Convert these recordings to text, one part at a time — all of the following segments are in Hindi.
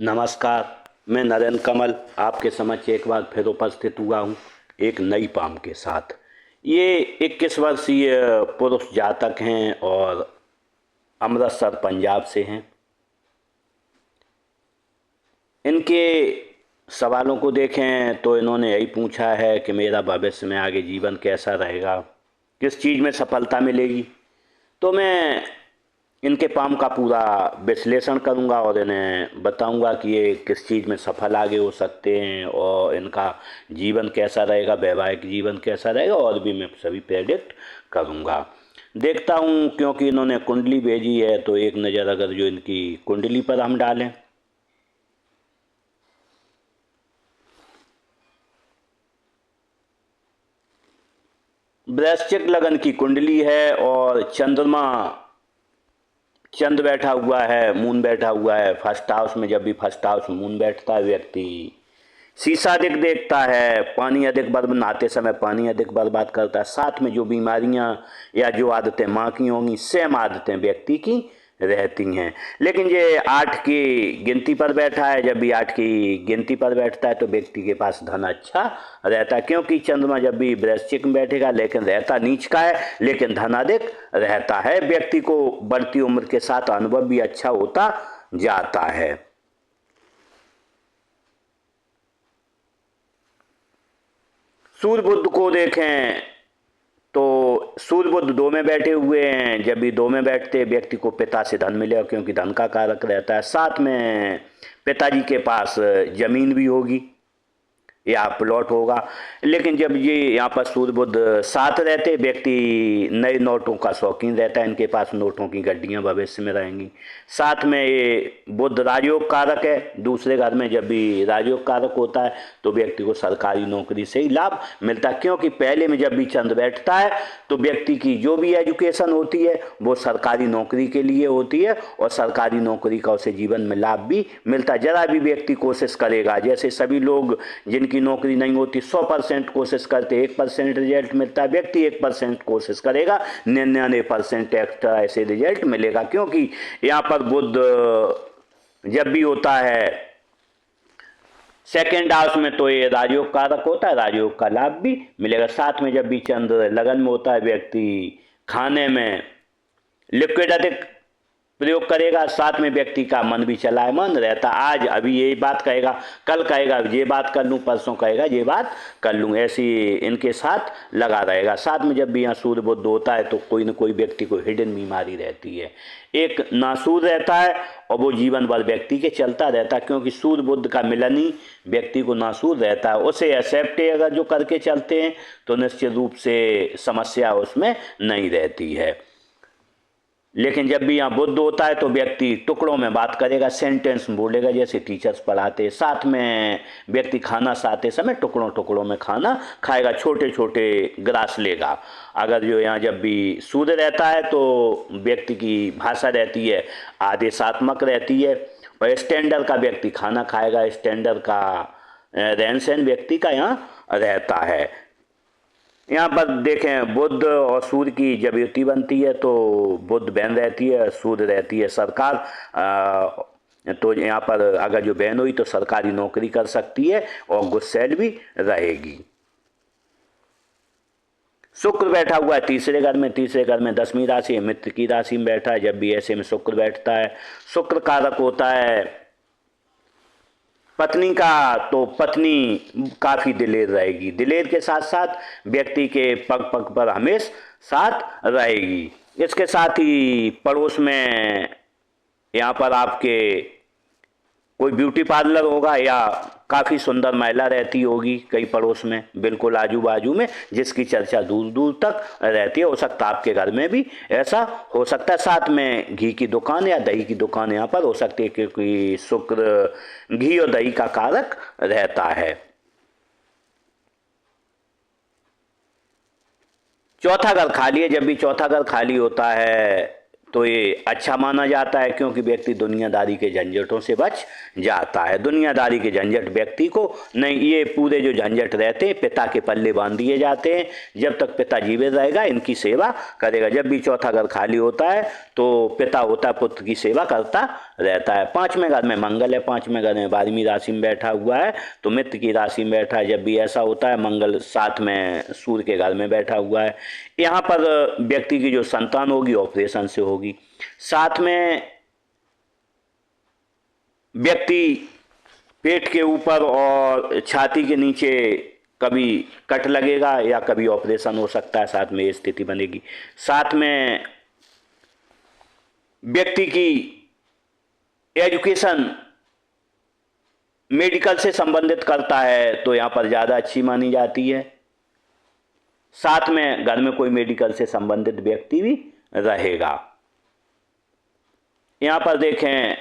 नमस्कार। मैं नरेंद्र कमल आपके समक्ष एक बार फिर उपस्थित हुआ हूँ एक नई पाम के साथ। ये 21 वर्षीय पुरुष जातक हैं और अमृतसर पंजाब से हैं। इनके सवालों को देखें तो इन्होंने यही पूछा है कि मेरा भविष्य में आगे जीवन कैसा रहेगा, किस चीज़ में सफलता मिलेगी। तो मैं इनके पाम का पूरा विश्लेषण करूंगा और इन्हें बताऊंगा कि ये किस चीज़ में सफल आगे हो सकते हैं और इनका जीवन कैसा रहेगा, वैवाहिक जीवन कैसा रहेगा, और भी मैं सभी प्रेडिक्ट करूंगा। देखता हूं, क्योंकि इन्होंने कुंडली भेजी है तो एक नज़र अगर जो इनकी कुंडली पर हम डालें। वृश्चिक लगन की कुंडली है और चंद्र बैठा हुआ है, मून बैठा हुआ है फर्स्ट हाउस में। जब भी फर्स्ट हाउस में मून बैठता है व्यक्ति शीशा अधिक देखता है, पानी अधिक नहाते समय पानी अधिक बर्बाद करता है। साथ में जो बीमारियां या जो आदतें माँ की होंगी सेम आदतें व्यक्ति की रहती हैं। लेकिन ये 8 की गिनती पर बैठा है। जब भी 8 की गिनती पर बैठता है तो व्यक्ति के पास धन अच्छा रहता है, क्योंकि चंद्रमा जब भी वृश्चिक में बैठेगा लेकिन रहता नीच का है, लेकिन धन अधिक रहता है। व्यक्ति को बढ़ती उम्र के साथ अनुभव भी अच्छा होता जाता है। सूर्य बुध को देखें तो सूर्य बुध 2 में बैठे हुए हैं। जब भी 2 में बैठते व्यक्ति को पिता से धन मिलेगा, क्योंकि धन का कारक रहता है। साथ में पिताजी के पास जमीन भी होगी या प्लॉट होगा। लेकिन जब ये यहाँ पर सूर्य बुध साथ रहते व्यक्ति नए नोटों का शौकीन रहता है। इनके पास नोटों की गड्डियाँ भविष्य में रहेंगी। साथ में ये बुध राजयोग कारक है। दूसरे घर में जब भी राजयोग कारक होता है तो व्यक्ति को सरकारी नौकरी से ही लाभ मिलता है, क्योंकि पहले में जब भी चंद्र बैठता है तो व्यक्ति की जो भी एजुकेशन होती है वो सरकारी नौकरी के लिए होती है और सरकारी नौकरी का उसे जीवन में लाभ भी मिलता है। जरा भी व्यक्ति कोशिश करेगा, जैसे सभी लोग जिनकी नौकरी नहीं होती 100% कोशिश करते 1% रिजल्ट मिलता है, व्यक्ति 1% कोशिश करेगा 99% एक्स्ट्रा ऐसे रिजल्ट मिलेगा। क्योंकि यहाँ पर बुध जब भी होता है सेकेंड हाउस में तो ये राजयोग कारक होता है, राजयोग का लाभ भी मिलेगा। साथ में जब भी चंद्र लगन में होता है व्यक्ति खाने में लिक्विड अधिक प्रयोग करेगा। साथ में व्यक्ति का मन भी चलायमान रहता। आज अभी ये बात कहेगा, कल कहेगा ये बात कर लूँ, परसों कहेगा ये बात कर लूँ, ऐसी इनके साथ लगा रहेगा। साथ में जब भी यहाँ सूर्य बुध होता है तो कोई न कोई व्यक्ति को हिडन बीमारी रहती है। एक नासूर रहता है और वो जीवन भर व्यक्ति के चलता रहता है, क्योंकि सूर्य बुध का मिलन ही व्यक्ति को नासूर रहता है। उसे एक्सेप्ट अगर जो करके चलते हैं तो निश्चित रूप से समस्या उसमें नहीं रहती है। लेकिन जब भी यहाँ बुध होता है तो व्यक्ति टुकड़ों में बात करेगा, सेंटेंस बोलेगा जैसे टीचर्स पढ़ाते। साथ में व्यक्ति खाना खाते समय टुकड़ों टुकड़ों में खाना खाएगा, छोटे छोटे ग्रास लेगा। अगर जो यहाँ जब भी सूर्य रहता है तो व्यक्ति की भाषा रहती है आदेशात्मक रहती है और स्टैंडर्ड का व्यक्ति खाना खाएगा, स्टैंडर्ड का रहन सहन व्यक्ति का यहाँ रहता है। यहाँ पर देखें बुध और सूर्य की जब युति बनती है तो बुध बहन रहती है, सूर्य रहती है सरकार। तो यहाँ पर अगर जो बहन हुई तो सरकारी नौकरी कर सकती है और गुस्सैल भी रहेगी। शुक्र बैठा हुआ है तीसरे घर में। तीसरे घर में 10वीं राशि है, मित्र की राशि में बैठा है। जब भी ऐसे में शुक्र बैठता है, शुक्र कारक होता है पत्नी का, तो पत्नी काफ़ी दिलेर रहेगी। दिलेर के साथ साथ व्यक्ति के पग पग पर हमेशा साथ रहेगी। इसके साथ ही पड़ोस में यहाँ पर आपके कोई ब्यूटी पार्लर होगा या काफ़ी सुंदर महिला रहती होगी कई पड़ोस में, बिल्कुल आजू बाजू में, जिसकी चर्चा दूर दूर तक रहती है। हो सकता है आपके घर में भी ऐसा हो सकता है। साथ में घी की दुकान या दही की दुकान यहाँ पर हो सकती है, क्योंकि शुक्र घी और दही का कारक रहता है। चौथा घर खाली है। जब भी चौथा घर खाली होता है तो ये अच्छा माना जाता है, क्योंकि व्यक्ति दुनियादारी के झंझटों से बच जाता है। दुनियादारी के झंझट व्यक्ति को नहीं, ये पूरे जो झंझट रहते हैं पिता के पल्ले बांध दिए जाते हैं। जब तक पिता जीवित रहेगा इनकी सेवा करेगा। जब भी चौथा घर खाली होता है तो पिता होता है, पुत्र की सेवा करता रहता है। 5वें घर में मंगल है, 5वें घर में 12वीं राशि में बैठा हुआ है, तो मित्र की राशि में बैठा है। जब भी ऐसा होता है, मंगल 7 में सूर्य के घर में बैठा हुआ है, यहाँ पर व्यक्ति की जो संतान होगी ऑपरेशन से होगी। 7 में व्यक्ति पेट के ऊपर और छाती के नीचे कभी कट लगेगा या कभी ऑपरेशन हो सकता है, 7 में ये स्थिति बनेगी। 7 में व्यक्ति की एजुकेशन मेडिकल से संबंधित करता है तो यहाँ पर ज़्यादा अच्छी मानी जाती है। 7 में घर में कोई मेडिकल से संबंधित व्यक्ति भी रहेगा। यहाँ पर देखें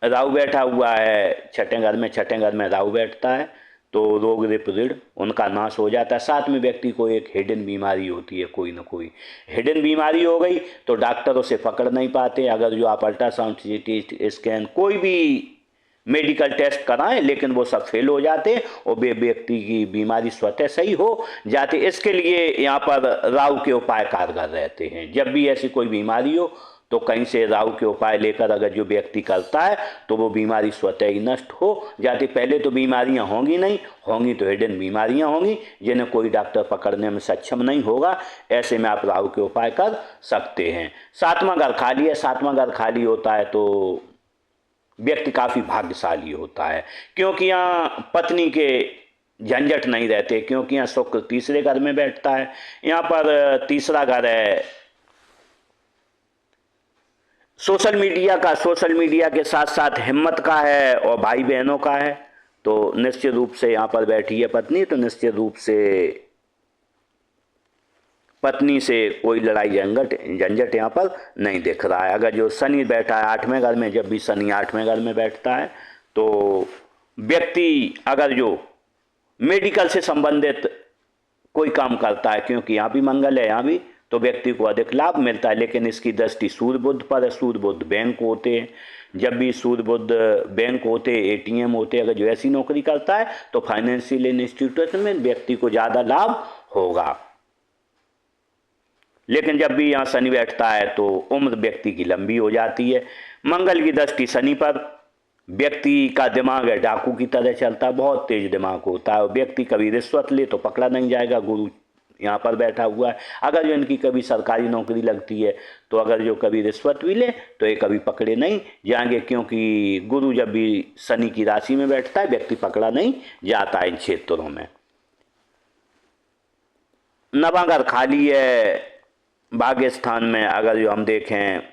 राहु बैठा हुआ है 6ठे घर में, 6ठे घर में राहु बैठता है तो रोग रिप ऋण उनका नाश हो जाता है। 7 में व्यक्ति को एक हिडन बीमारी होती है, कोई ना कोई हिडन बीमारी हो गई तो डॉक्टर उसे पकड़ नहीं पाते। अगर जो आप अल्ट्रासाउंड, सीटी स्कैन, कोई भी मेडिकल टेस्ट कराएं लेकिन वो सब फेल हो जाते और व्यक्ति की बीमारी स्वतः सही हो जाती। इसके लिए यहाँ पर राहु के उपाय कारगर रहते हैं। जब भी ऐसी कोई बीमारी हो तो कहीं से राहु के उपाय लेकर अगर जो व्यक्ति करता है तो वो बीमारी स्वतः ही नष्ट हो जाती। पहले तो बीमारियां होंगी नहीं, होंगी तो हिडन बीमारियां होंगी जिन्हें कोई डॉक्टर पकड़ने में सक्षम नहीं होगा। ऐसे में आप राहु के उपाय कर सकते हैं। 7वां घर खाली है, 7वां घर खाली होता है तो व्यक्ति काफ़ी भाग्यशाली होता है, क्योंकि यहाँ पत्नी के झंझट नहीं रहते, क्योंकि यहाँ शुक्र तीसरे घर में बैठता है। यहाँ पर तीसरा घर है सोशल मीडिया का, सोशल मीडिया के साथ साथ हिम्मत का है और भाई बहनों का है। तो निश्चित रूप से यहाँ पर बैठी है पत्नी, तो निश्चित रूप से पत्नी से कोई लड़ाई झंझट यहाँ पर नहीं दिख रहा है। अगर जो शनि बैठा है 8वें घर में, जब भी शनि 8वें घर में बैठता है तो व्यक्ति अगर जो मेडिकल से संबंधित कोई काम करता है, क्योंकि यहाँ भी मंगल है यहाँ भी, तो व्यक्ति को अधिक लाभ मिलता है। लेकिन इसकी दृष्टि सूर्य बुध पर है। सूर्य बुध बैंक होते हैं, जब भी सूर्य बुध बैंक होते, एटीएम होते, अगर जो ऐसी नौकरी करता है तो फाइनेंशियल इंस्टीट्यूशन में व्यक्ति को ज़्यादा लाभ होगा। लेकिन जब भी यहाँ शनि बैठता है तो उम्र व्यक्ति की लंबी हो जाती है। मंगल की दृष्टि शनि पर, व्यक्ति का दिमाग है डाकू की तरह चलता है, बहुत तेज दिमाग होता है। व्यक्ति कभी रिश्वत ले तो पकड़ा नहीं जाएगा। गुरु यहाँ पर बैठा हुआ है, अगर जो इनकी कभी सरकारी नौकरी लगती है तो अगर जो कभी रिश्वत भी ले तो ये कभी पकड़े नहीं जाएंगे, क्योंकि गुरु जब भी शनि की राशि में बैठता है व्यक्ति पकड़ा नहीं जाता है इन क्षेत्रों में। 9वां घर खाली है भाग्य स्थान में। अगर जो हम देखें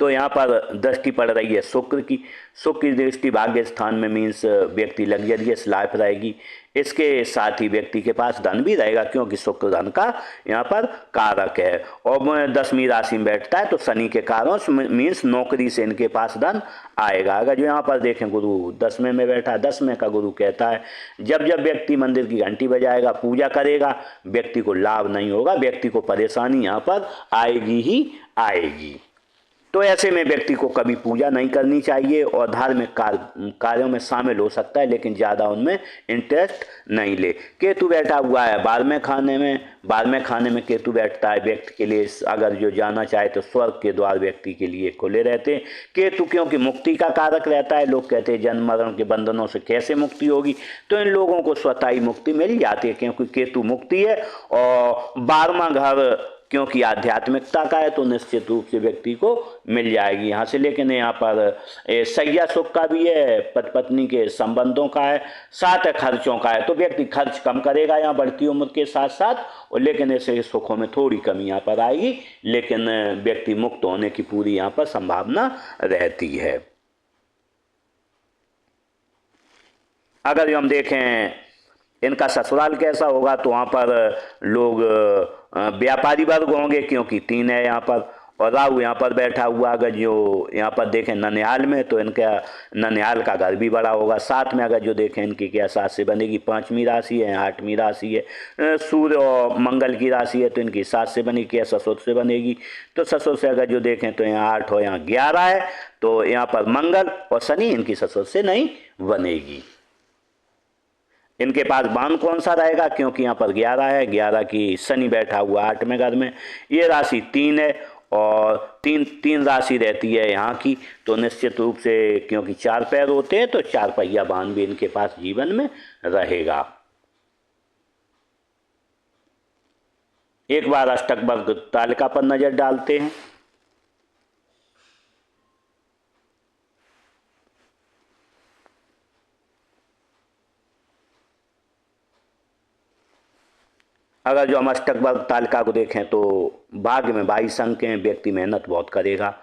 तो यहाँ पर दृष्टि पड़ रही है शुक्र की। शुक्र की दृष्टि भाग्य स्थान में मीन्स व्यक्ति लग्जरियस लाइफ रहेगी। इसके साथ ही व्यक्ति के पास धन भी रहेगा, क्योंकि शुक्र धन का यहाँ पर कारक है। और 10वीं राशि में बैठता है तो शनि के कारण मीन्स नौकरी से इनके पास धन आएगा। अगर जो यहाँ पर देखें गुरु 10वें में बैठा है, 10वें का गुरु कहता है जब जब व्यक्ति मंदिर की घंटी बजाएगा, पूजा करेगा, व्यक्ति को लाभ नहीं होगा, व्यक्ति को परेशानी यहाँ पर आएगी ही आएगी। तो ऐसे में व्यक्ति को कभी पूजा नहीं करनी चाहिए और धार्मिक कार्यों में शामिल हो सकता है, लेकिन ज़्यादा उनमें इंटरेस्ट नहीं ले। केतु बैठा हुआ है 12वें खाने में। 12वें खाने में केतु बैठता है व्यक्ति के लिए, अगर जो जाना चाहे तो स्वर्ग के द्वार व्यक्ति के लिए खुले रहते हैं। केतु क्योंकि मुक्ति का कारक रहता है। लोग कहते हैं जन्म मरण के बंधनों से कैसे मुक्ति होगी, तो इन लोगों को स्वतः ही मुक्ति मिल जाती है, क्योंकि केतु मुक्ति है। और 12वां घर क्योंकि आध्यात्मिकता का है तो निश्चित रूप से व्यक्ति को मिल जाएगी यहाँ से। लेकिन यहाँ पर सैया सुख का भी है, पति पत्नी के संबंधों का है, साथ है खर्चों का है, तो व्यक्ति खर्च कम करेगा यहाँ बढ़ती उम्र के साथ साथ। और लेकिन ऐसे सुखों में थोड़ी कमी यहाँ पर आएगी, लेकिन व्यक्ति मुक्त होने की पूरी यहाँ पर संभावना रहती है। अगर हम देखें इनका ससुराल कैसा होगा, तो वहाँ पर लोग व्यापारी वर्ग होंगे, क्योंकि 3 है यहाँ पर। और राहु यहाँ पर बैठा हुआ, अगर जो यहाँ पर देखें ननिहाल में, तो इनका ननिहाल का घर भी बड़ा होगा। 7 में अगर जो देखें इनकी क्या 7 से बनेगी, 5वीं राशि है, 8वीं राशि है, सूर्य और मंगल की राशि है, तो इनकी 7 से बनेगी, क्या ससुर से बनेगी। तो ससुर से अगर जो देखें तो यहाँ 8 और यहाँ 11 है, तो यहाँ पर मंगल और शनि इनकी ससुर से नहीं बनेगी। इनके पास बांध कौन सा रहेगा, क्योंकि यहाँ पर 11 है, 11 की शनि बैठा हुआ 8वें घर में। ये राशि 3 है और तीन तीन राशि रहती है यहाँ की, तो निश्चित रूप से क्योंकि 4 पैर होते हैं तो 4 पहिया वाहन भी इनके पास जीवन में रहेगा। एक बार अष्टक वर्ग तालिका पर नजर डालते हैं। अगर जो हम अष्टक वर्ग तालिका को देखें तो भाग्य में 22 अंक हैं, व्यक्ति मेहनत बहुत करेगा।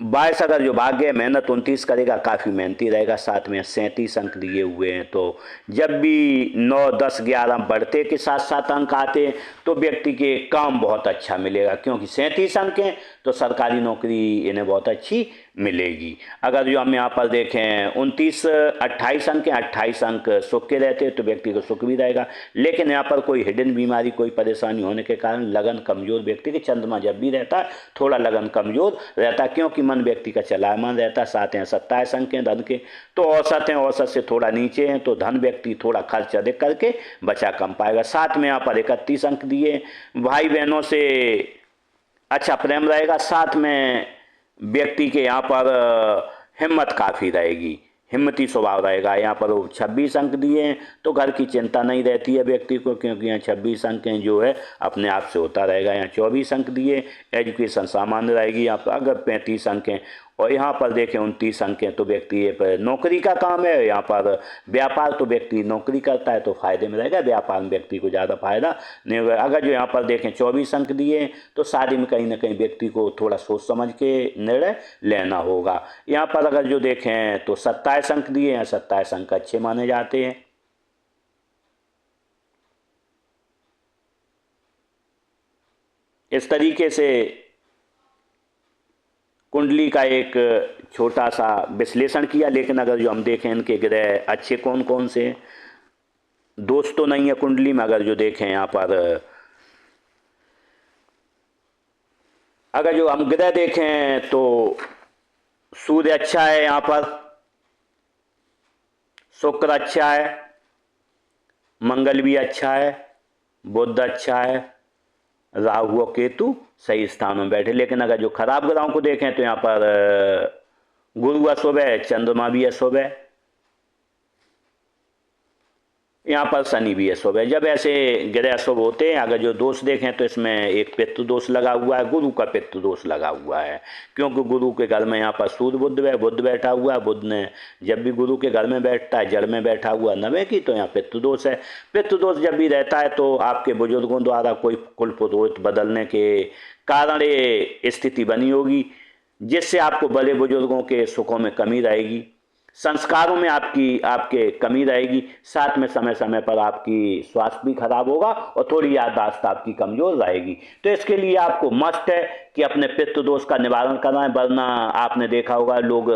22 अगर जो भाग्य है, मेहनत 29 करेगा, काफ़ी मेहनती रहेगा। साथ में 37 अंक दिए हुए हैं, तो जब भी 9, 10, 11 बढ़ते के साथ साथ अंक आते हैं तो व्यक्ति के काम बहुत अच्छा मिलेगा, क्योंकि 37 अंक हैं तो सरकारी नौकरी इन्हें बहुत अच्छी मिलेगी। अगर जो हम यहाँ पर देखें 29, 28 अंक हैं, 28 अंक सुख के रहते हैं तो व्यक्ति को सुख भी रहेगा। लेकिन यहाँ पर कोई हिडन बीमारी, कोई परेशानी होने के कारण लगन कमज़ोर व्यक्ति के, चंद्रमा जब भी रहता है थोड़ा लगन कमज़ोर रहता है, क्योंकि मन व्यक्ति का चलायमान रहता है। साथ हैं 27 अंक हैं धन के, तो औसत हैं, औसत से थोड़ा नीचे हैं, तो धन व्यक्ति थोड़ा खर्च अधिक करके बचा कम पाएगा। साथ में यहाँ पर 31 अंक दिए, भाई बहनों से अच्छा प्रेम रहेगा। साथ में व्यक्ति के यहाँ पर हिम्मत काफ़ी रहेगी, हिम्मती स्वभाव रहेगा। यहाँ पर 26 अंक दिए हैं, तो घर की चिंता नहीं रहती है व्यक्ति को, क्योंकि यहाँ 26 अंक हैं जो है अपने आप से होता रहेगा। यहाँ 24 अंक दिए, एजुकेशन सामान्य रहेगी। यहाँ पर अगर 35 अंक हैं और यहाँ पर देखें 29 अंक हैं तो व्यक्ति ये पर नौकरी का काम है। यहाँ पर व्यापार, तो व्यक्ति नौकरी करता है तो फायदे में रहेगा, व्यापार में व्यक्ति को ज़्यादा फायदा नहीं होगा। अगर जो यहाँ पर देखें 24 अंक दिए हैं तो शादी में कहीं ना कहीं व्यक्ति को थोड़ा सोच समझ के निर्णय लेना होगा। यहाँ पर अगर जो देखें तो 27 अंक दिए हैं, 27 अंक अच्छे माने जाते हैं। इस तरीके से कुंडली का एक छोटा सा विश्लेषण किया। लेकिन अगर जो हम देखें इनके ग्रह अच्छे कौन कौन से, दोष तो नहीं है कुंडली में। अगर जो देखें यहाँ पर अगर जो हम ग्रह देखें तो सूर्य अच्छा है, यहाँ पर शुक्र अच्छा है, मंगल भी अच्छा है, बुध अच्छा है, राहु और केतु सही स्थान में बैठे। लेकिन अगर जो खराब ग्रहों को देखें तो यहाँ पर गुरु अशुभ है, चंद्रमा भी अशुभ है, यहाँ पर शनि भी अशुभ है। जब ऐसे ग्रह अशुभ होते हैं, अगर जो दोष देखें तो इसमें एक पितृ दोष लगा हुआ है, गुरु का पितृ दोष लगा हुआ है, क्योंकि गुरु के घर में यहाँ पर सूर्य बुध बैठा हुआ है। बुध ने जब भी गुरु के घर में बैठता है, जड़ में बैठा हुआ नवे की, तो यहाँ पितृ दोष है। पितृ दोष जब भी रहता है तो आपके बुजुर्गों द्वारा कोई कुल पुरोहित बदलने के कारण ये स्थिति बनी होगी, जिससे आपको बड़े बुजुर्गों के सुखों में कमी रहेगी, संस्कारों में आपके कमी रहेगी। साथ में समय समय पर आपकी स्वास्थ्य भी खराब होगा और थोड़ी याददाश्त आपकी कमजोर रहेगी। तो इसके लिए आपको मस्ट है कि अपने पितृ दोष का निवारण करना है, वरना आपने देखा होगा लोग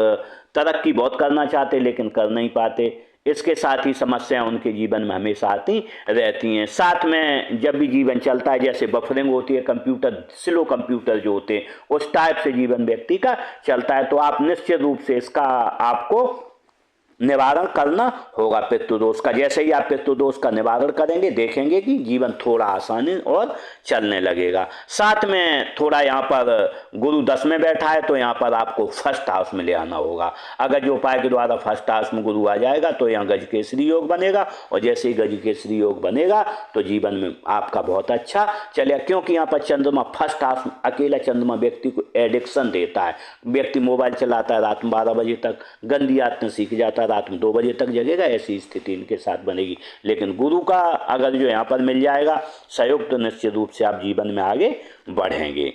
तरक्की बहुत करना चाहते लेकिन कर नहीं पाते। इसके साथ ही समस्याएं उनके जीवन में हमेशा आती रहती हैं। साथ में जब भी जीवन चलता है, जैसे बफरिंग होती है, कंप्यूटर स्लो कंप्यूटर जो होते हैं उस टाइप से जीवन व्यक्ति का चलता है। तो आप निश्चित रूप से इसका आपको निवारण करना होगा पितृ दोष का। जैसे ही आप पितृ दोष का निवारण करेंगे, देखेंगे कि जीवन थोड़ा आसानी और चलने लगेगा। साथ में थोड़ा यहाँ पर गुरु 10 में बैठा है तो यहाँ पर आपको फर्स्ट हाउस में ले आना होगा। अगर जो उपाय के द्वारा फर्स्ट हाउस में गुरु आ जाएगा तो यहाँ गजकेसरी योग बनेगा, और जैसे ही गजकेसरी योग बनेगा तो जीवन में आपका बहुत अच्छा चलेगा। क्योंकि यहाँ पर चंद्रमा फर्स्ट हाउस, अकेला चंद्रमा व्यक्ति को एडिक्शन देता है। व्यक्ति मोबाइल चलाता है रात में 12 बजे तक, गंदी आदतें सीख जाता है, रात में 2 बजे तक जगेगा, ऐसी स्थिति इनके साथ बनेगी। लेकिन गुरु का अगर जो यहाँ पर मिल जाएगा सहयोग तो निश्चित रूप से आप जीवन में आगे बढ़ेंगे।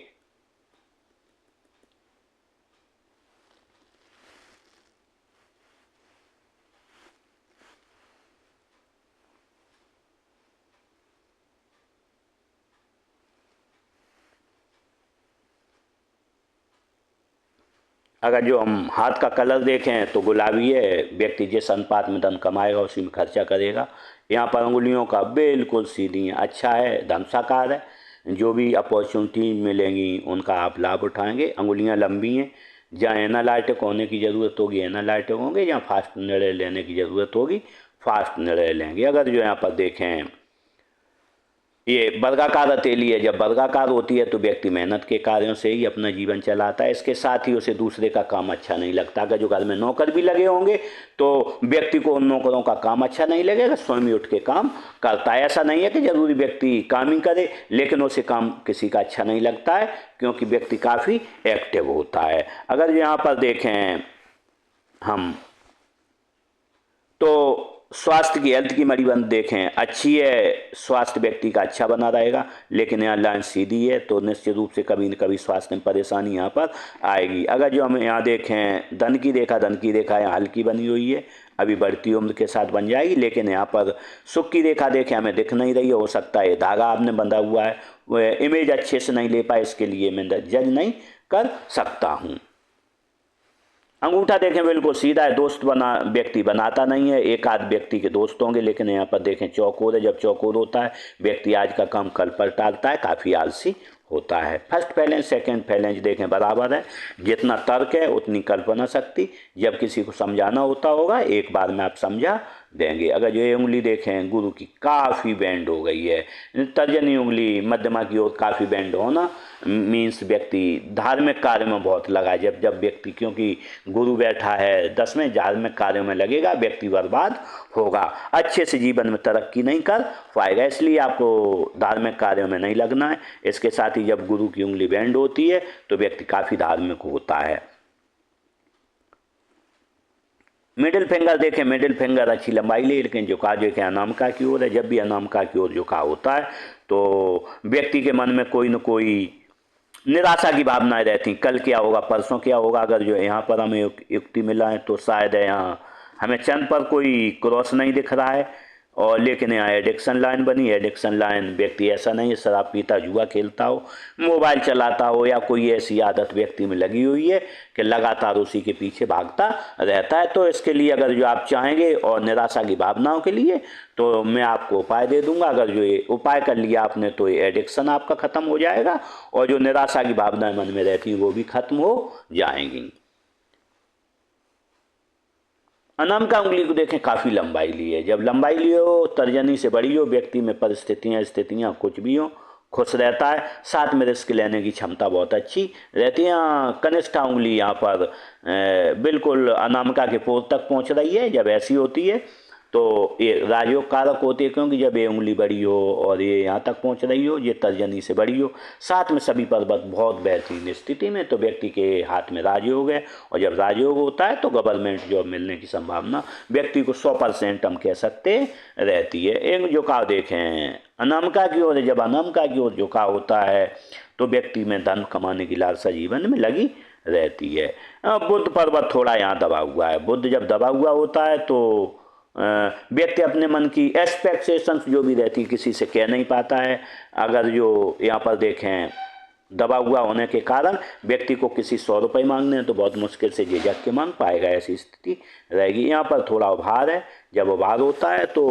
अगर जो हम हाथ का कलर देखें तो गुलाबी है। व्यक्ति जिस अनुपात में धन कमाएगा उसी में खर्चा करेगा। यहाँ पर अंगुलियों का बिल्कुल सीधी अच्छा है, धनुषाकार है। जो भी अपॉर्चुनिटी मिलेंगी उनका आप लाभ उठाएंगे। अंगुलियाँ लंबी हैं, जहाँ एनालाइटिक होने की ज़रूरत होगी एनालाइटिक होंगे, जहाँ फास्ट निर्णय लेने की ज़रूरत होगी फास्ट निर्णय लेंगे। अगर जो यहाँ पर देखें ये वर्गाकार हथेली है, जब वर्गाकार होती है तो व्यक्ति मेहनत के कार्यों से ही अपना जीवन चलाता है। इसके साथ ही उसे दूसरे का काम अच्छा नहीं लगता। अगर जो घर में नौकर भी लगे होंगे तो व्यक्ति को उन नौकरों का काम अच्छा नहीं लगेगा, स्वयं ही उठ के काम करता है। ऐसा नहीं है कि जरूरी व्यक्ति काम ही करे, लेकिन उसे काम किसी का अच्छा नहीं लगता है, क्योंकि व्यक्ति काफ़ी एक्टिव होता है। अगर यहाँ पर देखें हम तो स्वास्थ्य की, हेल्थ की मणिबंध देखें, अच्छी है, स्वास्थ्य व्यक्ति का अच्छा बना रहेगा। लेकिन यहाँ लाइन सीधी है तो निश्चित रूप से कभी न कभी स्वास्थ्य में परेशानी यहाँ पर आएगी। अगर जो हम यहाँ देखें धन की रेखा यहाँ हल्की बनी हुई है, अभी बढ़ती उम्र के साथ बन जाएगी। लेकिन यहाँ पर सुख की रेखा देखें हमें दिख नहीं रही है, हो सकता है धागा आपने बंधा हुआ है, वह इमेज अच्छे से नहीं ले पाए, इसके लिए मैं जज नहीं कर सकता हूँ। अंगूठा देखें बिल्कुल सीधा है, दोस्त बना व्यक्ति बनाता नहीं है, एक आध व्यक्ति के दोस्त होंगे। लेकिन यहाँ पर देखें चौकोर है, जब चौकोर होता है व्यक्ति आज का काम कल पर टालता है, काफ़ी आलसी होता है। फर्स्ट फैलेंज सेकंड फैलेंज देखें बराबर है, जितना तर्क है उतनी कल्पना शक्ति। जब किसी को समझाना होता होगा एक बार में आप समझा देंगे। अगर जो ये उंगली देखें गुरु की काफ़ी बैंड हो गई है, तर्जनी उंगली मध्यमा की ओर काफ़ी बैंड होना मीन्स व्यक्ति धार्मिक कार्य में बहुत लगा है। जब व्यक्ति, क्योंकि गुरु बैठा है 10 में, धार्मिक कार्यों में लगेगा, व्यक्ति बर्बाद होगा, अच्छे से जीवन में तरक्की नहीं कर पाएगा। इसलिए आपको धार्मिक कार्यों में नहीं लगना है। इसके साथ ही जब गुरु की उंगली बैंड होती है तो व्यक्ति काफ़ी धार्मिक होता है। मिडिल फिंगर देखें, मिडिल फिंगर अच्छी लंबाई ले, लेकिन झुकाव जो है अनामिका की ओर है। जब भी अनामिका की ओर झुकाव होता है तो व्यक्ति के मन में कोई न कोई निराशा की भावनाएं रहती, कल क्या होगा, परसों क्या होगा। अगर जो यहाँ पर हमें युक्ति मिला है तो शायद यहाँ हमें चंद पर कोई क्रॉस नहीं दिख रहा है, और लेकिन यहाँ एडिक्शन लाइन बनी। एडिक्शन लाइन व्यक्ति ऐसा नहीं है शराब पीता, जुआ खेलता हो, मोबाइल चलाता हो, या कोई ऐसी आदत व्यक्ति में लगी हुई है कि लगातार उसी के पीछे भागता रहता है। तो इसके लिए अगर जो आप चाहेंगे और निराशा की भावनाओं के लिए, तो मैं आपको उपाय दे दूंगा। अगर जो ये उपाय कर लिया आपने तो ये एडिक्शन आपका ख़त्म हो जाएगा, और जो निराशा की भावनाएं मन में रहती हैं वो भी खत्म हो जाएंगी। अनामिका उंगली को देखें काफ़ी लंबाई ली है, जब लंबाई ली हो, तर्जनी से बड़ी हो, व्यक्ति में परिस्थितियाँ स्थितियाँ कुछ भी हो, खुश रहता है, साथ में रिस्क लेने की क्षमता बहुत अच्छी रहती है। कनिष्ठा उंगली यहाँ पर बिल्कुल अनामिका के पोर तक पहुँच रही है। जब ऐसी होती है तो ये राजयोग कारक होती है, क्योंकि जब ये उंगली बड़ी हो और ये यहाँ तक पहुँच रही हो, ये तर्जनी से बड़ी हो, साथ में सभी पर्वत बहुत बेहतरीन स्थिति में, तो व्यक्ति के हाथ में राजयोग है। और जब राजयोग होता है तो गवर्नमेंट जॉब मिलने की संभावना व्यक्ति को 100% हम कह सकते रहती है। एक झुकाव देखें अनामिका की ओर, जब अनामिका की ओर झुकाव होता है तो व्यक्ति में धन कमाने की लालसा जीवन में लगी रहती है। बुध पर्वत थोड़ा यहाँ दबा हुआ है। बुध जब दबा हुआ होता है तो व्यक्ति अपने मन की एक्सपेक्टेशंस जो भी रहती किसी से कह नहीं पाता है। अगर जो यहाँ पर देखें दबा हुआ होने के कारण व्यक्ति को किसी 100 रुपये मांगने हैं तो बहुत मुश्किल से झिझक के मांग पाएगा, ऐसी स्थिति रहेगी। यहाँ पर थोड़ा उभार है, जब उभार होता है तो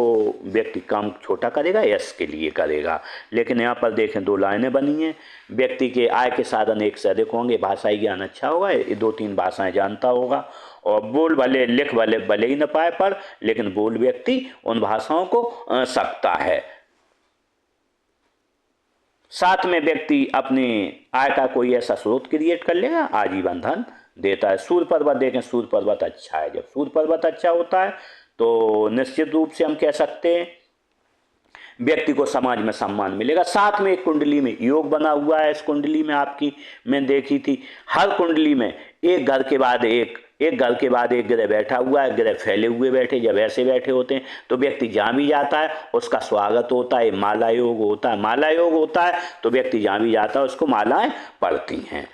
व्यक्ति काम छोटा करेगा, यश के लिए करेगा। लेकिन यहाँ पर देखें 2 लाइनें बनी हैं, व्यक्ति के आय के साधन एक से अधिक होंगे, भाषाई ज्ञान अच्छा होगा, 2-3 भाषाएं जानता होगा, और बोल भले लिख भले ही न पाए पर लेकिन बोल व्यक्ति उन भाषाओं को सकता है। साथ में व्यक्ति अपने आय का कोई ऐसा स्रोत क्रिएट कर लेगा, आजीवन धन देता है। सूर्य पर्वत देखें, सूर्य पर्वत अच्छा है। जब सूर्य पर्वत अच्छा होता है तो निश्चित रूप से हम कह सकते हैं व्यक्ति को समाज में सम्मान मिलेगा। साथ में एक कुंडली में योग बना हुआ है, इस कुंडली में आपकी मैं देखी थी, हर कुंडली में एक घर के बाद एक घर के बाद एक ग्रह बैठा हुआ है, ग्रह फैले हुए बैठे। जब ऐसे बैठे होते हैं तो व्यक्ति जहाँ भी जाता है उसका स्वागत होता है, माला योग होता है। माला योग होता है तो व्यक्ति जहाँ भी जाता है उसको मालाएं पड़ती हैं।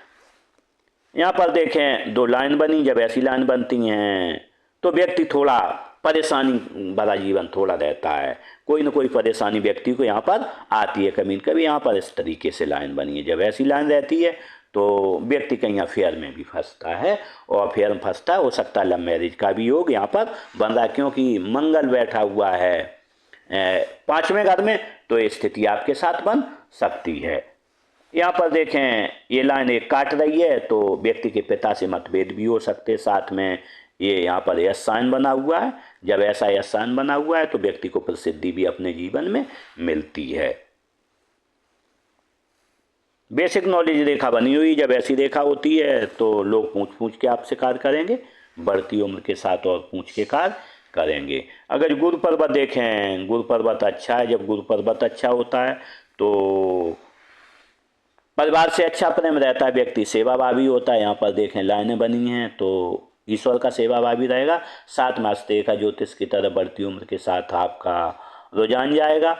यहाँ पर देखें 2 लाइन बनी, जब ऐसी लाइन बनती हैं तो व्यक्ति थोड़ा परेशानी भरा जीवन थोड़ा रहता है, कोई ना कोई परेशानी व्यक्ति को यहाँ पर आती है कभी कभी। यहाँ पर इस तरीके से लाइन बनी है, जब ऐसी लाइन रहती है तो व्यक्ति कहीं अफेयर में भी फंसता है, और अफेयर में फंसता है, हो सकता है लव मैरिज का भी योग यहाँ पर बन रहा है, क्योंकि मंगल बैठा हुआ है 5वें घर में, तो ये स्थिति आपके साथ बन सकती है। यहाँ पर देखें ये लाइन एक काट रही है तो व्यक्ति के पिता से मतभेद भी हो सकते हैं। साथ में ये यहाँ पर यश साइन बना हुआ है, जब ऐसा यश साइन बना हुआ है तो व्यक्ति को प्रसिद्धि भी अपने जीवन में मिलती है। बेसिक नॉलेज रेखा बनी हुई, जब ऐसी रेखा होती है तो लोग पूछ पूछ के आपसे कार्य करेंगे, बढ़ती उम्र के साथ और पूछ के कार्य करेंगे। अगर गुरु पर्वत देखें, गुरु पर्वत अच्छा है, जब गुरु पर्वत अच्छा होता है तो परिवार से अच्छा प्रेम रहता है, व्यक्ति सेवाभावी होता है। यहाँ पर देखें लाइनें बनी हैं तो ईश्वर का सेवाभावी रहेगा। साथ में हस्तरेखा ज्योतिष की तरह बढ़ती उम्र के साथ आपका रुझान जाएगा।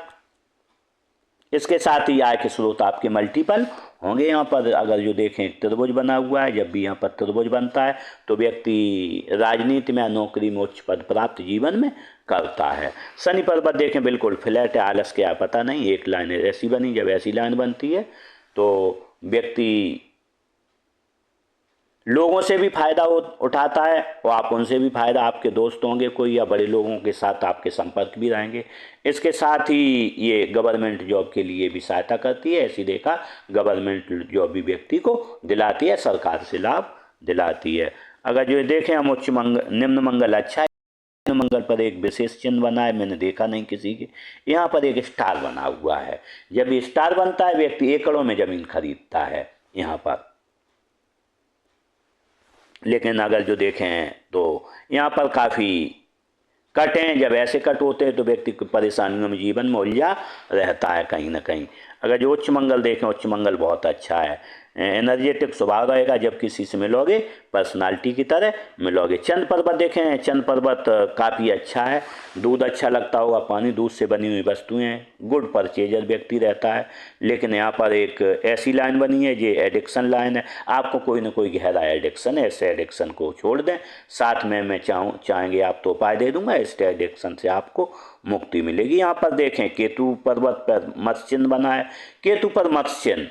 इसके साथ ही आय के स्रोत आपके मल्टीपल होंगे। यहाँ पर अगर जो देखें त्रिभुज बना हुआ है, जब भी यहाँ पर त्रिभुज बनता है तो व्यक्ति राजनीति में या नौकरी में उच्च पद प्राप्त जीवन में करता है। शनि पर्वत देखें बिल्कुल फ्लैट है, आलस क्या पता नहीं, एक लाइन ऐसी बनी, जब ऐसी लाइन बनती है तो व्यक्ति लोगों से भी फायदा उठाता है और आप उनसे भी फायदा, आपके दोस्त होंगे कोई या बड़े लोगों के साथ आपके संपर्क भी रहेंगे। इसके साथ ही ये गवर्नमेंट जॉब के लिए भी सहायता करती है। ऐसी देखा गवर्नमेंट जॉब भी व्यक्ति को दिलाती है, सरकार से लाभ दिलाती है। अगर जो देखें हम उच्च मंगल निम्न मंगल अच्छा है, निम्न मंगल पर एक विशेष चिन्ह बना है, मैंने देखा नहीं किसी के। यहाँ पर एक स्टार बना हुआ है, जब ये स्टार बनता है व्यक्ति एकड़ों में जमीन खरीदता है यहाँ पर। लेकिन अगर जो देखें तो यहाँ पर काफ़ी कट हैं, जब ऐसे कट होते हैं तो व्यक्ति को परेशानियों में जीवन में उलझा रहता है कहीं ना कहीं। अगर जो उच्च मंगल देखें, उच्च मंगल बहुत अच्छा है, एनर्जेटिक स्वभाव रहेगा, जब किसी से मिलोगे पर्सनालिटी की तरह मिलोगे। चंद्र पर्वत देखें, चंद्र पर्वत काफ़ी अच्छा है, दूध अच्छा लगता होगा, पानी दूध से बनी हुई वस्तुएं, गुड परचेजर व्यक्ति रहता है। लेकिन यहाँ पर एक ऐसी लाइन बनी है, ये एडिक्शन लाइन है, आपको कोई ना कोई गहरा एडिक्शन है, ऐसे एडिक्शन को छोड़ दें। साथ में मैं चाहेंगे आप तो उपाय दे दूंगा, इस एडिक्शन से आपको मुक्ति मिलेगी। यहाँ पर देखें केतु पर्वत पर मत्स्य चिन्ह बना है, केतु पर मत्स्य चिन्ह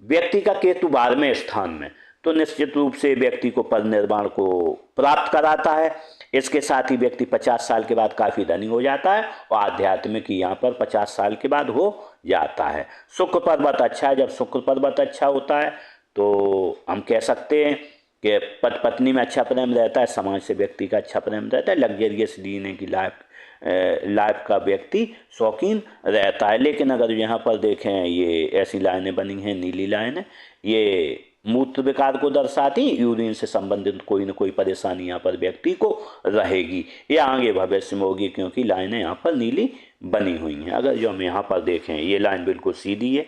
व्यक्ति का केतु 12वें स्थान में, तो निश्चित रूप से व्यक्ति को पद निर्माण को प्राप्त कराता है। इसके साथ ही व्यक्ति 50 साल के बाद काफ़ी धनी हो जाता है और आध्यात्मिक यहाँ पर 50 साल के बाद हो जाता है। शुक्र पर्वत अच्छा है, जब शुक्र पर्वत अच्छा होता है तो हम कह सकते हैं कि पति पत्नी में अच्छा प्रेम रहता है, समाज से व्यक्ति का अच्छा प्रेम रहता है, लग्जरियस जीने की लाइफ का व्यक्ति शौकीन रहता है। लेकिन अगर यहाँ पर देखें ये ऐसी लाइनें बनी हैं, नीली लाइनें, ये मूत्र विकार को दर्शाती, यूरिन से संबंधित कोई न कोई परेशानी यहाँ पर व्यक्ति को रहेगी या आगे भविष्य में होगी, क्योंकि लाइनें यहाँ पर नीली बनी हुई हैं। अगर जो हम यहाँ पर देखें ये लाइन बिल्कुल सीधी है,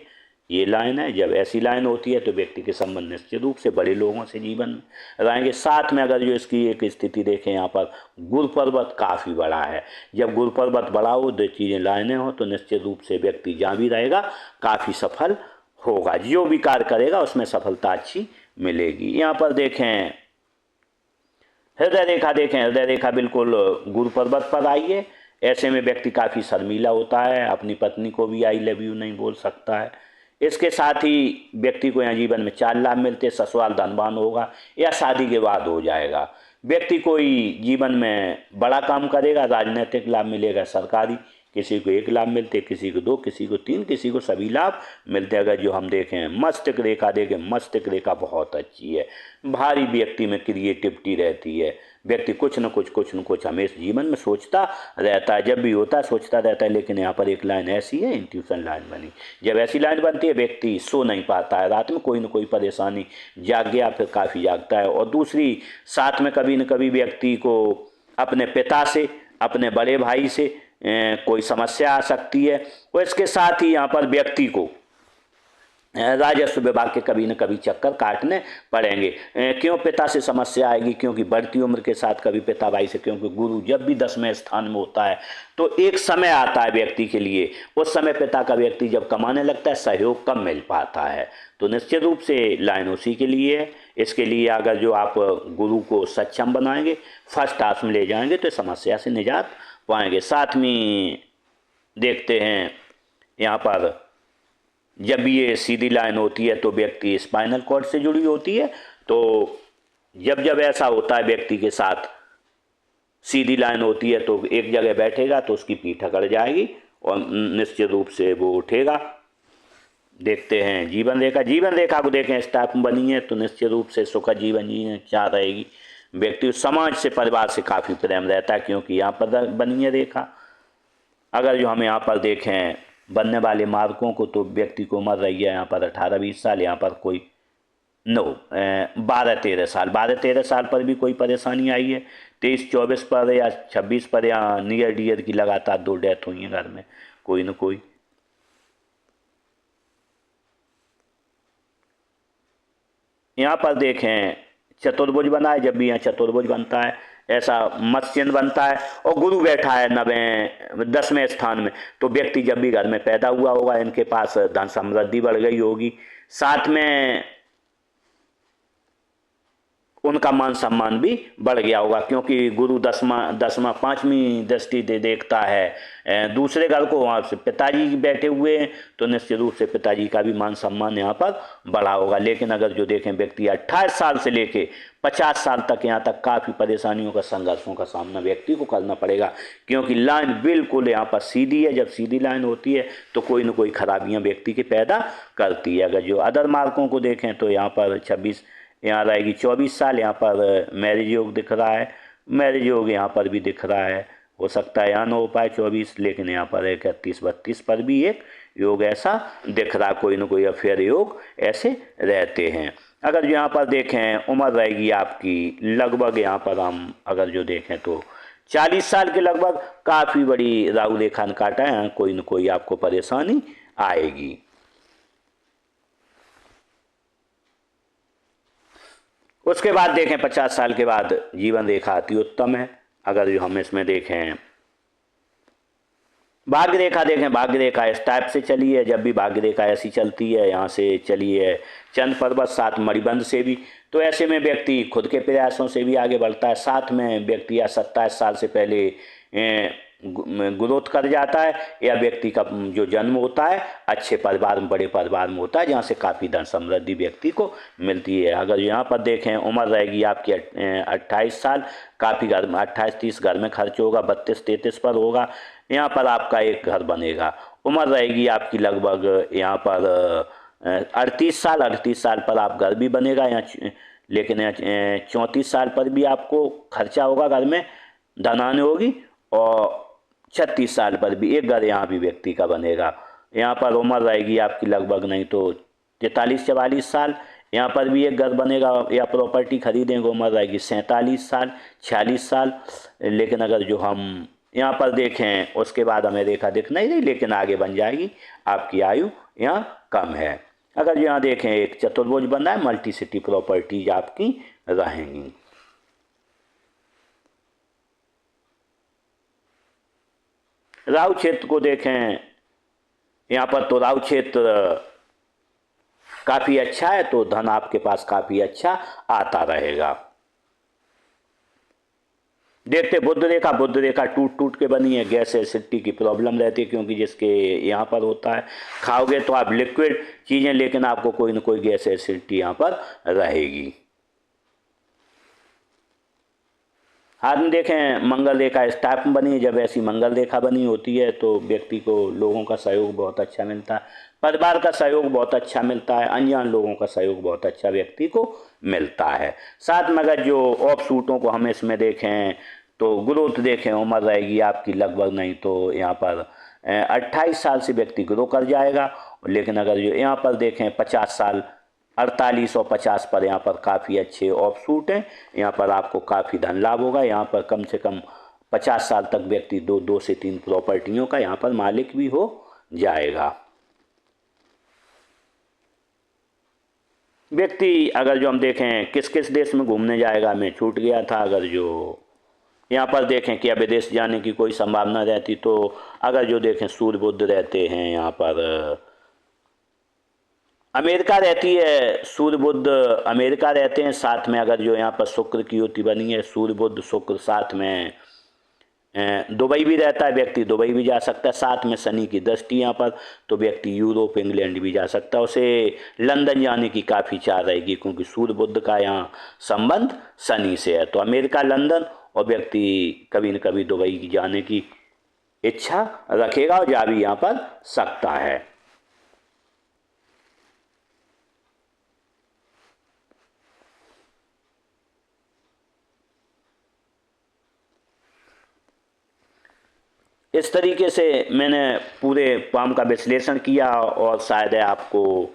ये लाइन है, जब ऐसी लाइन होती है तो व्यक्ति के संबंध निश्चित रूप से बड़े लोगों से जीवन में रहेंगे। साथ में अगर जो इसकी एक स्थिति देखें, यहाँ पर गुरु पर्वत काफ़ी बड़ा है, जब गुरु पर्वत बड़ा हो, दो चीज़ें लाइनें हो, तो निश्चित रूप से व्यक्ति जहाँ भी रहेगा काफ़ी सफल होगा, जो भी कार्य करेगा उसमें सफलता अच्छी मिलेगी। यहाँ पर देखें हृदय रेखा, देखें हृदय रेखा बिल्कुल गुरु पर्वत पर आई है। ऐसे में व्यक्ति काफ़ी शर्मीला होता है, अपनी पत्नी को भी आई लव यू नहीं बोल सकता है। इसके साथ ही व्यक्ति को यहाँ जीवन में 4 लाभ मिलते, ससुराल धनवान होगा या शादी के बाद हो जाएगा। व्यक्ति कोई जीवन में बड़ा काम करेगा, राजनीतिक लाभ मिलेगा, सरकारी, किसी को 1 लाभ मिलते, किसी को 2, किसी को 3, किसी को सभी लाभ मिलते। अगर जो हम देखें मस्तिष्क रेखा देखें, मस्तिष्क रेखा बहुत अच्छी है, भारी व्यक्ति में क्रिएटिविटी रहती है, व्यक्ति कुछ न कुछ हमेशा जीवन में सोचता रहता है, जब भी होता है सोचता रहता है। लेकिन यहाँ पर एक लाइन ऐसी है, इंट्यूशन लाइन बनी, जब ऐसी लाइन बनती है व्यक्ति सो नहीं पाता है, रात में कोई न कोई परेशानी, जाग गया फिर काफ़ी जागता है। और दूसरी साथ में कभी न कभी व्यक्ति को अपने पिता से, अपने बड़े भाई से कोई समस्या आ सकती है। और इसके साथ ही यहाँ पर व्यक्ति को राजस्व विभाग के कभी न कभी चक्कर काटने पड़ेंगे। क्यों पिता से समस्या आएगी? क्योंकि बढ़ती उम्र के साथ कभी पिता भाई से, क्योंकि गुरु जब भी 10वें स्थान में होता है तो एक समय आता है व्यक्ति के लिए, उस समय पिता का व्यक्ति जब कमाने लगता है सहयोग कम मिल पाता है, तो निश्चित रूप से लाइन उसी के लिए है। इसके लिए अगर जो आप गुरु को सक्षम बनाएंगे, फर्स्ट क्लास में ले जाएंगे तो समस्या से निजात पाएंगे। साथ में देखते हैं यहाँ पर जब ये सीधी लाइन होती है तो व्यक्ति स्पाइनल कॉर्ड से जुड़ी होती है, तो जब ऐसा होता है व्यक्ति के साथ सीधी लाइन होती है तो एक जगह बैठेगा तो उसकी पीठ अकड़ जाएगी और निश्चित रूप से वो उठेगा। देखते हैं जीवन रेखा, जीवन रेखा को देखें इस टाइप में बनी है तो निश्चित रूप से सुखद जीवन जीने चाह रहेगी। व्यक्ति समाज से, परिवार से काफ़ी प्रेम रहता है, क्योंकि यहाँ पर बनी है रेखा। अगर जो हम यहाँ पर देखें बनने वाले मार्कों को तो व्यक्ति को उम्र रही है यहाँ पर 18-20 साल, यहाँ पर कोई 12-13 साल, 12-13 साल पर भी कोई परेशानी आई है। 23-24 पर या 26 पर या नियर डियर की लगातार 2 डेथ हुई है घर में कोई न कोई। यहाँ पर देखें चतुर्भुज बना है, जब भी यहाँ चतुर्भुज बनता है ऐसा मत्स्य चिन्ह बनता है और गुरु बैठा है 10वें स्थान में, तो व्यक्ति जब भी घर में पैदा हुआ होगा इनके पास धन समृद्धि बढ़ गई होगी। साथ में उनका मान सम्मान भी बढ़ गया होगा, क्योंकि गुरु दसवां 5वीं दृष्टि से देखता है दूसरे घर को, वहाँ से पिताजी बैठे हुए हैं तो निश्चित रूप से पिताजी का भी मान सम्मान यहाँ पर बढ़ा होगा। लेकिन अगर जो देखें व्यक्ति 28 साल से लेके 50 साल तक, यहाँ तक काफ़ी परेशानियों का, संघर्षों का सामना व्यक्ति को करना पड़ेगा, क्योंकि लाइन बिल्कुल यहाँ पर सीधी है। जब सीधी लाइन होती है तो कोई न कोई खराबियाँ व्यक्ति की पैदा करती है। अगर जो अदर मार्कों को देखें तो यहाँ पर 26, यहाँ रहेगी 24 साल, यहाँ पर मैरिज योग दिख रहा है, मैरिज योग यहाँ पर भी दिख रहा है। हो सकता है यहाँ न हो पाए 24, लेकिन यहाँ पर 31-32 पर भी एक योग ऐसा दिख रहा, कोई न कोई अफेयर योग ऐसे रहते हैं। अगर जो यहाँ पर देखें उम्र रहेगी आपकी लगभग, यहाँ पर हम अगर जो देखें तो 40 साल के लगभग, काफ़ी बड़ी राहु रेखा ने काटा है, कोई न कोई आपको परेशानी आएगी। उसके बाद देखें 50 साल के बाद जीवन रेखा अति उत्तम है। अगर जो हम इसमें देखें भाग्य रेखा, देखें भाग्य रेखा इस टाइप से चली है, जब भी भाग्य रेखा ऐसी चलती है, यहाँ से चली है चंद्र पर्वत, साथ मणिबंध से भी, तो ऐसे में व्यक्ति खुद के प्रयासों से भी आगे बढ़ता है। साथ में व्यक्ति या 27 साल से पहले ग्रोथ कर जाता है, या व्यक्ति का जो जन्म होता है अच्छे परिवार में, बड़े परिवार में होता है, जहाँ से काफ़ी धन समृद्धि व्यक्ति को मिलती है। अगर यहाँ पर देखें उम्र रहेगी आपकी 28 साल, काफ़ी घर में 28-30 घर में खर्च होगा, 32-33 पर होगा, यहाँ पर आपका एक घर बनेगा। उम्र रहेगी आपकी लगभग यहाँ पर 38 साल, 38 साल पर आप घर भी बनेगा यहाँ, लेकिन 34 साल पर भी आपको खर्चा होगा, घर में धनानी होगी, और 36 साल पर भी एक घर यहाँ भी व्यक्ति का बनेगा। यहाँ पर उम्र रहेगी आपकी लगभग नहीं तो 43-44 साल, यहाँ पर भी एक घर बनेगा या प्रॉपर्टी खरीदेंगे, उम्र रहेगी 47 साल, 46 साल। लेकिन अगर जो हम यहाँ पर देखें उसके बाद हमें रेखा दिख नहीं रही, लेकिन आगे बन जाएगी, आपकी आयु यहाँ कम है। अगर यहाँ देखें एक चतुर्भुज बना है, मल्टी सिटी प्रॉपर्टीज आपकी रहेंगी। राहु क्षेत्र को देखें, यहाँ पर तो राहु क्षेत्र काफ़ी अच्छा है, तो धन आपके पास काफ़ी अच्छा आता रहेगा। देखते बुध रेखा टूट टूट के बनी है, गैस एसिडिटी की प्रॉब्लम रहती है, क्योंकि जिसके यहाँ पर होता है, खाओगे तो आप लिक्विड चीज़ें, लेकिन आपको कोई ना कोई गैस एसिडिटी यहाँ पर रहेगी। हाथ में देखें मंगल रेखा इस टाइप में बनी है, जब ऐसी मंगल रेखा बनी होती है तो व्यक्ति को लोगों का सहयोग बहुत अच्छा मिलता है, परिवार का सहयोग बहुत अच्छा मिलता है, अनजान लोगों का सहयोग बहुत अच्छा व्यक्ति को मिलता है। साथ में अगर जो ऑफ सूटों को हम इसमें देखें तो ग्रोथ देखें, उम्र रहेगी आपकी लगभग नहीं तो यहाँ पर 28 साल से व्यक्ति ग्रो कर जाएगा। लेकिन अगर जो यहाँ पर देखें 50 साल, 48 और 50 पर यहाँ पर काफ़ी अच्छे ऑफ सूट हैं, यहाँ पर आपको काफ़ी धन लाभ होगा। यहाँ पर कम से कम 50 साल तक व्यक्ति 2 से 3 प्रॉपर्टियों का यहाँ पर मालिक भी हो जाएगा। व्यक्ति अगर जो हम देखें किस किस देश में घूमने जाएगा, मैं छूट गया था। अगर जो यहाँ पर देखें क्या विदेश जाने की कोई संभावना रहती, तो अगर जो देखें सूर्य बुध रहते हैं, यहाँ पर अमेरिका रहती है, सूर्य बुध अमेरिका रहते हैं। साथ में अगर जो यहाँ पर शुक्र की युति बनी है, सूर्य बुध शुक्र, साथ में दुबई भी रहता है, व्यक्ति दुबई भी जा सकता है। साथ में शनि की दृष्टि यहाँ पर, तो व्यक्ति यूरोप इंग्लैंड भी जा सकता है। उसे लंदन जाने की काफ़ी चाह रहेगी, क्योंकि सूर्य बुध का यहाँ संबंध शनि से है, तो अमेरिका, लंदन, और व्यक्ति कभी न कभी दुबई जाने की इच्छा रखेगा और जा भी यहाँ पर सकता है। इस तरीके से मैंने पूरे पोएम का विश्लेषण किया और शायद आपको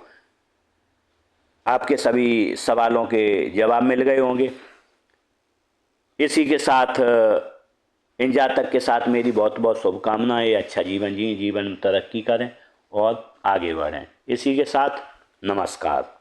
आपके सभी सवालों के जवाब मिल गए होंगे। इसी के साथ इन जातक के साथ मेरी बहुत बहुत शुभकामनाएं। अच्छा जीवन जिएं, जीवन में तरक्की करें और आगे बढ़ें। इसी के साथ नमस्कार।